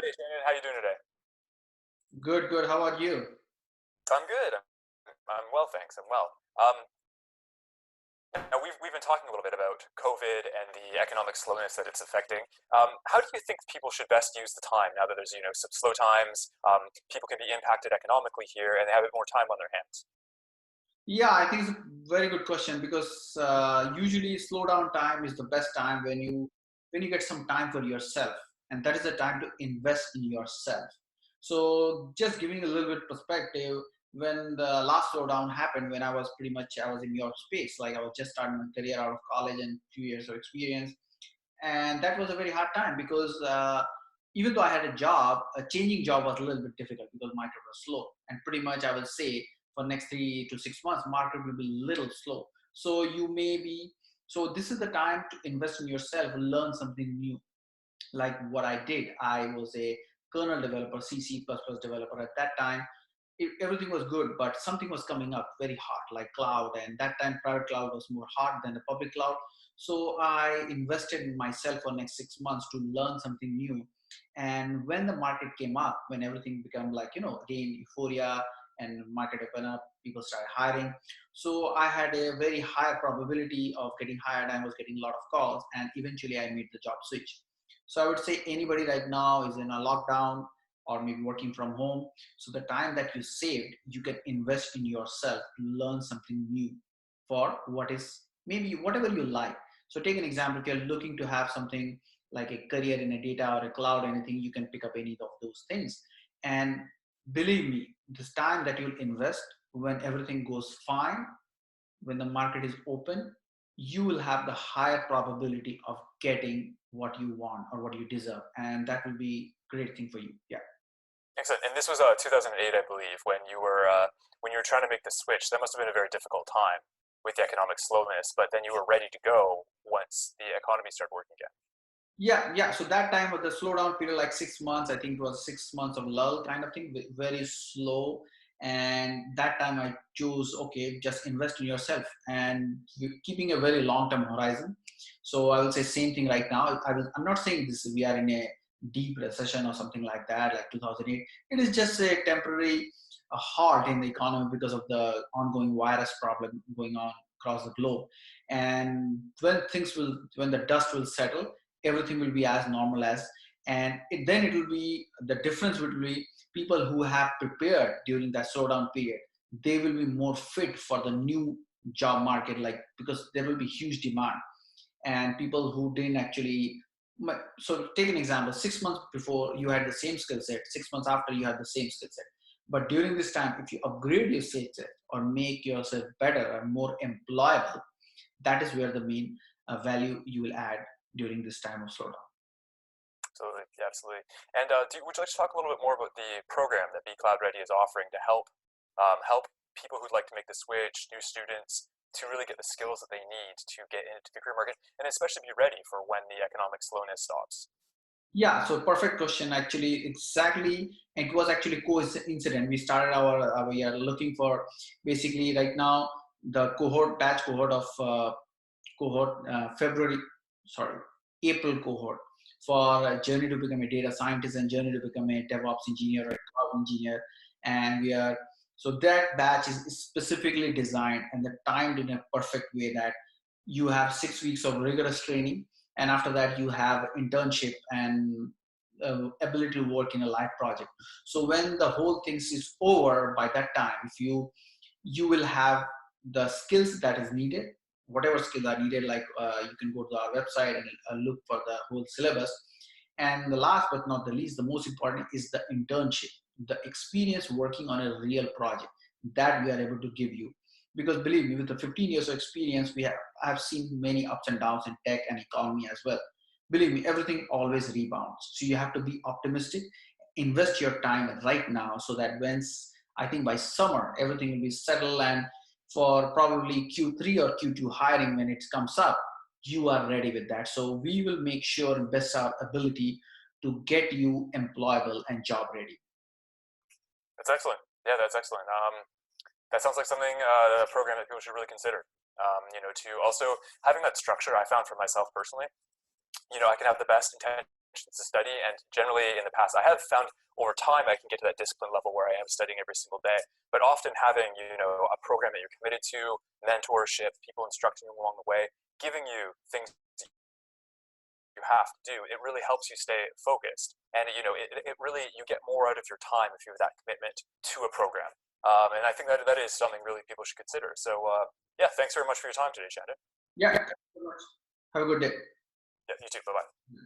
Hey, Shannon, how you doing today? Good, good. How about you? I'm good. I'm well, thanks. I'm well. Now we've been talking a little bit about COVID and the economic slowness that it's affecting. How do you think people should best use the time now that there's some slow times? People can be impacted economically here, and they have a bit more time on their hands. Yeah, I think it's a very good question because usually slowdown time is the best time when you get some time for yourself, and that is the time to invest in yourself. So, just giving a little bit perspective, when the last slowdown happened, when I was in your space, like I was just starting my career out of college and 2 years of experience, and that was a very hard time because even though I had a job, a changing job was a little bit difficult because market was slow, and pretty much I will say for next 3 to 6 months, market will be a little slow. So you may be so this is the time to invest in yourself, learn something new. Like what I did, I was a kernel developer, C++ developer at that time. Everything was good, but something was coming up very hot, like cloud. And that time, private cloud was more hot than the public cloud. So I invested in myself for next 6 months to learn something new. And when the market came up, when everything became like, again, euphoria and market opened up, people started hiring. So I had a very high probability of getting hired. I was getting a lot of calls, and eventually I made the job switch. So I would say anybody right now is in a lockdown or maybe working from home. So the time that you saved, you can invest in yourself to learn something new for what is maybe whatever you like. So take an example, if you're looking to have something like a career in a data or a cloud, anything, you can pick up any of those things. And believe me, this time that you'll invest when everything goes fine, when the market is open, you will have the higher probability of getting what you want or what you deserve. And that will be great thing for you. Yeah. Excellent. And this was 2008, I believe, when you were trying to make the switch. That must have been a very difficult time with the economic slowness, but then you were ready to go once the economy started working again. Yeah, yeah. So that time of the slowdown period, like 6 months, I think it was 6 months of lull kind of thing, very slow. And that time I chose, okay, just invest in yourself and keeping a very long-term horizon. So I will say same thing right now. I'm not saying this, we are in a deep recession or something like that, like 2008. It is just a temporary halt in the economy because of the ongoing virus problem going on across the globe. And when the dust will settle, everything will be as normal as, and then it will be the difference will be people who have prepared during that slowdown period, they will be more fit for the new job market, like because there will be huge demand. And people who didn't actually, so take an example, 6 months before you had the same skill set, 6 months after you had the same skill set, but during this time if you upgrade your skill set or make yourself better and more employable, that is where the main value you will add during this time of slowdown. Absolutely, yeah, absolutely. And would you like to talk a little bit more about the program that Be Cloud Ready is offering to help people who'd like to make the switch, new students, to really get the skills that they need to get into the career market, and especially be ready for when the economic slowness stops? Yeah, so perfect question. Actually, exactly. It was actually coincident. We started we are looking for basically right now the cohort of February, sorry, April cohort for a journey to become a data scientist and journey to become a DevOps engineer or a cloud engineer. And we are, so that batch is specifically designed and timed in a perfect way that you have 6 weeks of rigorous training. And after that, you have internship and ability to work in a live project. So when the whole thing is over by that time, if you will have the skills that is needed, whatever skills are needed, like you can go to our website and look for the whole syllabus. And the last but not the least, the most important is the internship, the experience working on a real project that we are able to give you. Because believe me, with the 15 years of experience, I have seen many ups and downs in tech and economy as well. Believe me, everything always rebounds. So you have to be optimistic, invest your time right now so that I think by summer, everything will be settled, and for probably Q3 or Q2 hiring when it comes up, you are ready with that. So we will make sure and best our ability to get you employable and job ready. That's excellent. Yeah, that's excellent. That sounds like something a program that people should really consider. To also having that structure, I found for myself personally, I can have the best intentions to study. And generally in the past, I have found over time I can get to that discipline level where I am studying every single day. But often having, a program that you're committed to, mentorship, people instructing you along the way, giving you things you have to do, it really helps you stay focused. And it really, you get more out of your time if you have that commitment to a program. And I think that is something really people should consider. So yeah, thanks very much for your time today, Shandon. Yeah, thank you so much. Have a good day. Yeah, you too. Bye bye.